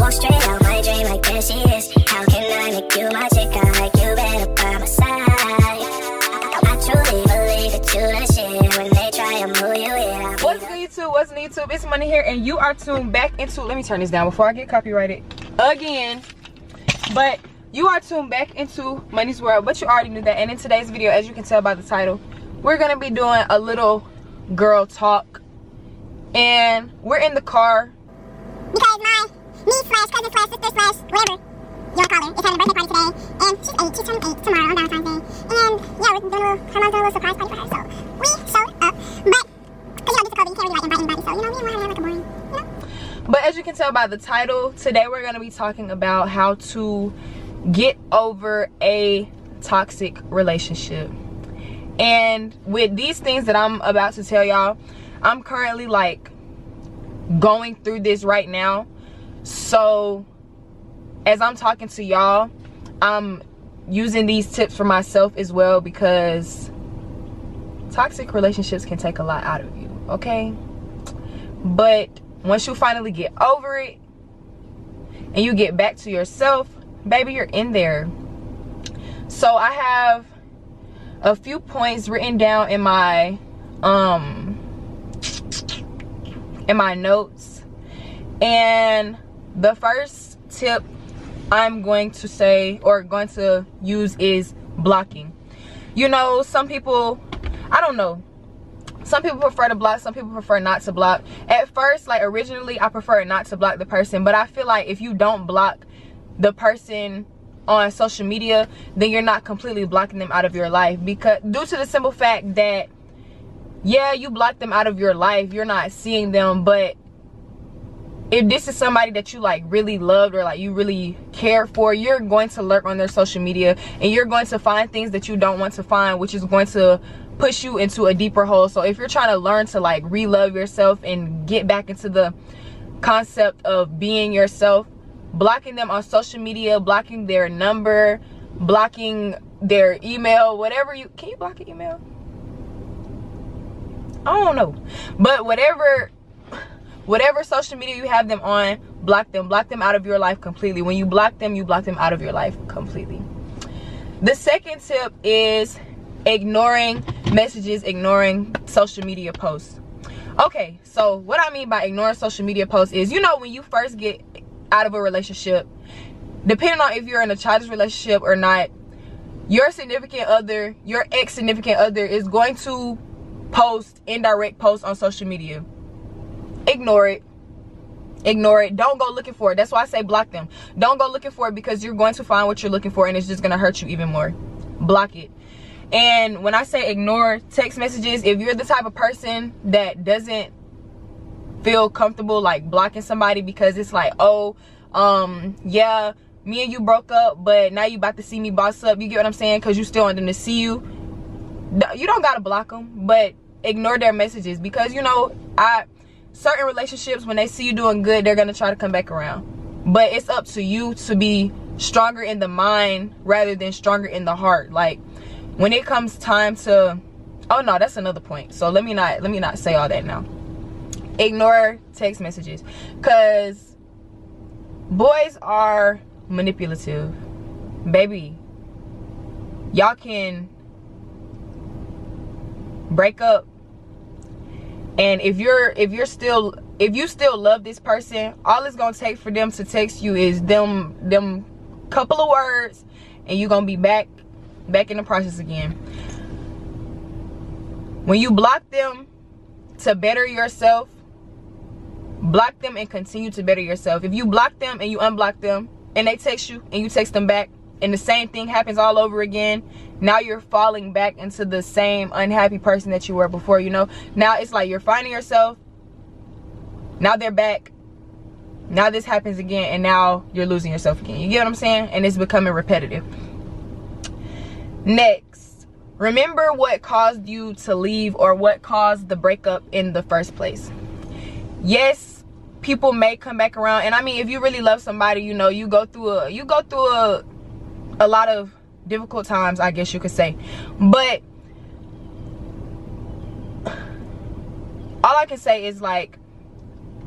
Walk straight out my dream like there she is. How can I make you my chick? I like you better by my side. I truly believe that you the shit. When they try to move you here, what's good YouTube? What's new YouTube? It's Money here, and you are tuned back into, let me turn this down before I get copyrighted again. But you are tuned back into Money's World, but you already knew that. And in today's video, as you can tell by the title, we're gonna be doing a little girl talk. And we're in the car because my niece slash cousin slash sister slash whatever you want to call her is having a birthday party today, and she's 8. She's turning 8 tomorrow on Valentine's Day. And yeah, we're doing her mom's doing a little surprise party for her, so we showed up. But because you know, this is COVID, you can't really like invite anybody, so you know, me and her have like a boring, you know. But as you can tell by the title, today we're going to be talking about how to get over a toxic relationship. And with these things that I'm about to tell y'all, I'm currently like going through this right now. So as I'm talking to y'all, I'm using these tips for myself as well, because toxic relationships can take a lot out of you, okay? But once you finally get over it and you get back to yourself, baby, you're in there. So I have a few points written down in my notes, and the first tip I'm going to say or going to use is blocking. You know, some people, I don't know, some people prefer to block, some people prefer not to block. At first, like originally, I preferred not to block the person, but I feel like if you don't block the person on social media, then you're not completely blocking them out of your life, because due to the simple fact that, yeah, you block them out of your life, you're not seeing them, but if this is somebody that you like really loved or like you really care for, you're going to lurk on their social media and you're going to find things that you don't want to find, which is going to push you into a deeper hole. So if you're trying to learn to like re-love yourself and get back into the concept of being yourself, blocking them on social media, blocking their number, blocking their email, whatever you can, you block an email? I don't know, but whatever social media you have them on, block them out of your life completely. When you block them out of your life completely. The second tip is ignoring messages, ignoring social media posts. Okay, so what I mean by ignoring social media posts is, you know, when you first get out of a relationship, depending on if you're in a childish relationship or not, your significant other, your ex-significant other is going to post indirect posts on social media. Ignore it. Don't go looking for it. That's why I say block them. Don't go looking for it, because you're going to find what you're looking for and it's just going to hurt you even more. Block it. And when I say ignore text messages, if you're the type of person that doesn't feel comfortable like blocking somebody because it's like, oh, yeah, me and you broke up, but now you about to see me boss up, you get what I'm saying, because you still want them to see you, you don't gotta block them, but ignore their messages, because you know, certain relationships, when they see you doing good, they're gonna try to come back around. But it's up to you to be stronger in the mind rather than stronger in the heart. Like when it comes time to, oh no, that's another point, so let me not say all that now. Ignore text messages, because boys are manipulative, baby. Y'all can break up, and if you still love this person, all it's gonna take for them to text you is them couple of words, and you're gonna be back in the process again. When you block them to better yourself, block them and continue to better yourself. If you block them and you unblock them and they text you and you text them back and the same thing happens all over again, now you're falling back into the same unhappy person that you were before, you know. Now it's like you're finding yourself, now they're back, now this happens again, and now you're losing yourself again. You get what I'm saying? And it's becoming repetitive. Next, remember what caused you to leave or what caused the breakup in the first place. Yes, people may come back around, and I mean, if you really love somebody, you know, you go through a lot of difficult times, I guess you could say, but all I can say is, like,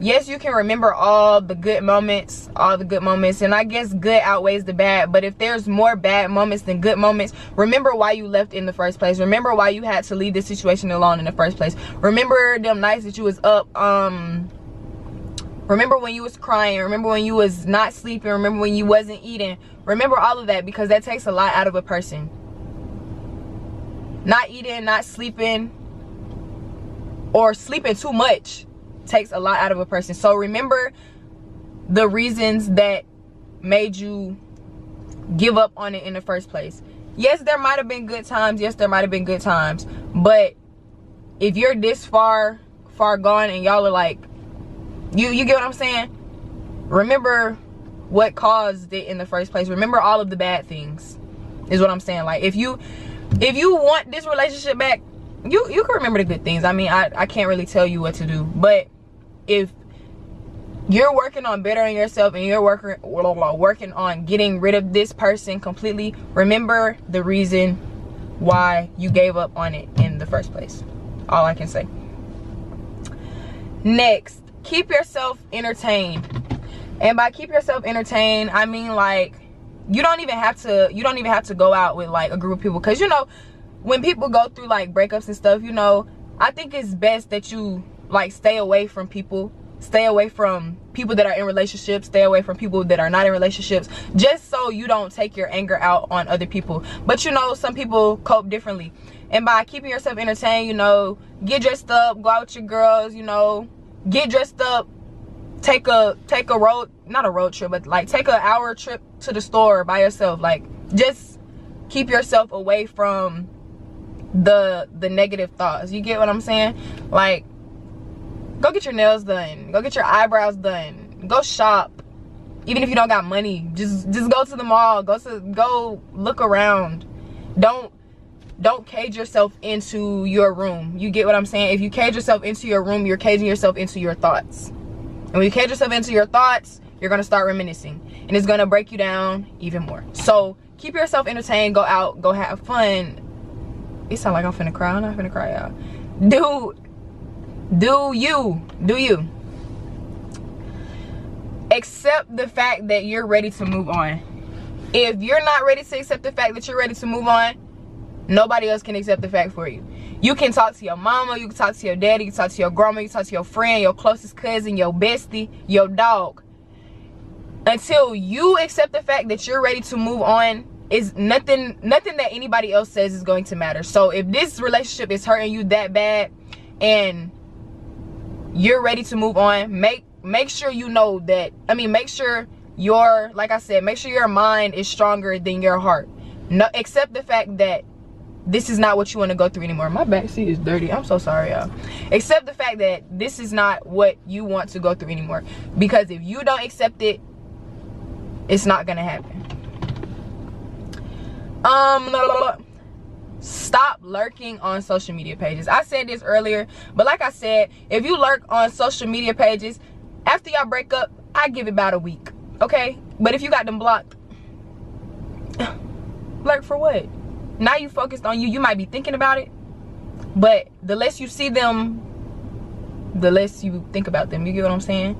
yes, you can remember all the good moments, and I guess good outweighs the bad. But if there's more bad moments than good moments, remember why you left in the first place. Remember why you had to leave this situation alone in the first place. Remember them nights that you was up. Remember when you was crying. Remember when you was not sleeping. Remember when you wasn't eating. Remember all of that, because that takes a lot out of a person. Not eating, not sleeping, or sleeping too much takes a lot out of a person. So remember the reasons that made you give up on it in the first place. Yes, there might have been good times. Yes, there might have been good times. But if you're this far gone and y'all are like, you get what I'm saying? Remember what caused it in the first place. Remember all of the bad things is what I'm saying. Like, if you want this relationship back, you can remember the good things. I mean, I can't really tell you what to do, but if you're working on bettering yourself and you're working on getting rid of this person completely, remember the reason why you gave up on it in the first place. All I can say. Next, keep yourself entertained. And by keep yourself entertained, I mean, like, you don't even have to go out with like a group of people, because you know, when people go through like breakups and stuff, you know, I think it's best that you like stay away from people. Stay away from people that are in relationships. Stay away from people that are not in relationships, just so you don't take your anger out on other people. But you know, some people cope differently. And by keeping yourself entertained, you know, get dressed up, go out with your girls, you know, get dressed up, take a road, not a road trip, but like take an hour trip to the store by yourself. Like, just keep yourself away from the negative thoughts. You get what I'm saying? Like, go get your nails done, go get your eyebrows done, go shop. Even if you don't got money, just go to the mall, go look around. Don't cage yourself into your room. You get what I'm saying? If you cage yourself into your room, you're caging yourself into your thoughts. And when you cage yourself into your thoughts, you're gonna start reminiscing, and it's gonna break you down even more. So keep yourself entertained, go out, go have fun. It sounds like I'm finna cry. I'm not finna cry, y'all. Do you. Accept the fact that you're ready to move on. If you're not ready to accept the fact that you're ready to move on, nobody else can accept the fact for you. You can talk to your mama, you can talk to your daddy, you can talk to your grandma, you can talk to your friend, your closest cousin, your bestie, your dog. Until you accept the fact that you're ready to move on, is nothing that anybody else says is going to matter. So if this relationship is hurting you that bad and you're ready to move on, make sure you know that, I mean, make sure your, like I said, make sure your mind is stronger than your heart. No, accept the fact that this is not what you want to go through anymore. My back seat is dirty. I'm so sorry, y'all. Accept the fact that this is not what you want to go through anymore. Because if you don't accept it, it's not gonna happen. Stop lurking on social media pages. I said this earlier, but like I said, if you lurk on social media pages, after y'all break up, I give it about a week, okay? But if you got them blocked, lurk for what? Now you focused on you. You might be thinking about it, but the less you see them, the less you think about them. You get what I'm saying?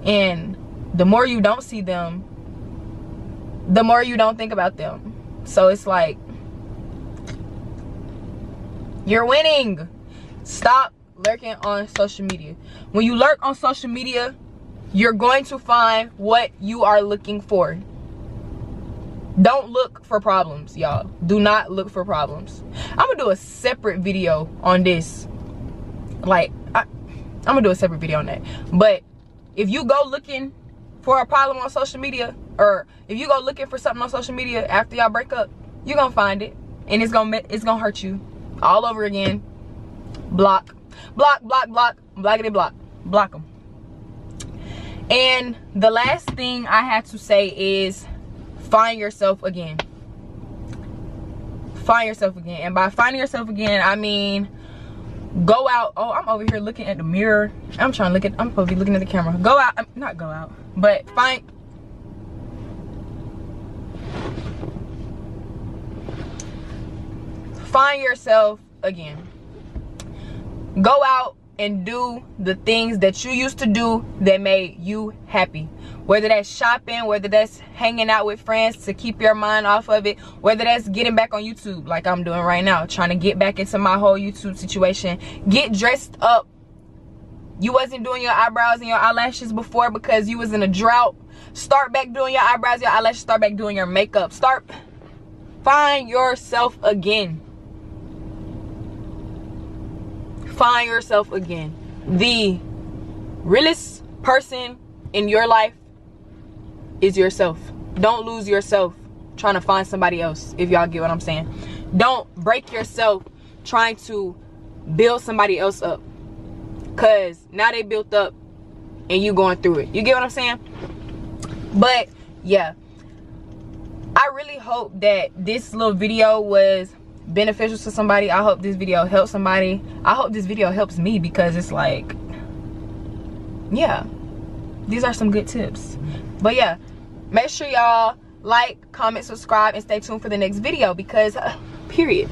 And the more you don't see them, the more you don't think about them. So it's like, you're winning. Stop lurking on social media. When you lurk on social media, you're going to find what you are looking for. Don't look for problems, y'all. Do not look for problems. I'm gonna do a separate video on this. Like, I'm gonna do a separate video on that. But if you go looking for a problem on social media, or if you go looking for something on social media after y'all break up, you're gonna find it, and it's gonna hurt you all over again. Block, blackity block, block them. And the last thing I had to say is, find yourself again. Find yourself again. And by finding yourself again, I mean, go out. Oh, I'm over here looking at the mirror. I'm supposed to be looking at the camera. Go out, not go out, but find yourself again. Go out and do the things that you used to do that made you happy. Whether that's shopping, whether that's hanging out with friends to keep your mind off of it, whether that's getting back on YouTube like I'm doing right now, trying to get back into my whole YouTube situation. Get dressed up. You wasn't doing your eyebrows and your eyelashes before because you was in a drought. Start back doing your eyebrows, your eyelashes. Start back doing your makeup. Find yourself again. Find yourself again. The realest person in your life is yourself. Don't lose yourself trying to find somebody else, if y'all get what I'm saying. Don't break yourself trying to build somebody else up, because now they built up and you going through it. You get what I'm saying? But yeah, I really hope that this little video was beneficial to somebody. I hope this video helps somebody. I hope this video helps me, because it's like, yeah, these are some good tips. But yeah, make sure y'all like, comment, subscribe, and stay tuned for the next video, because period.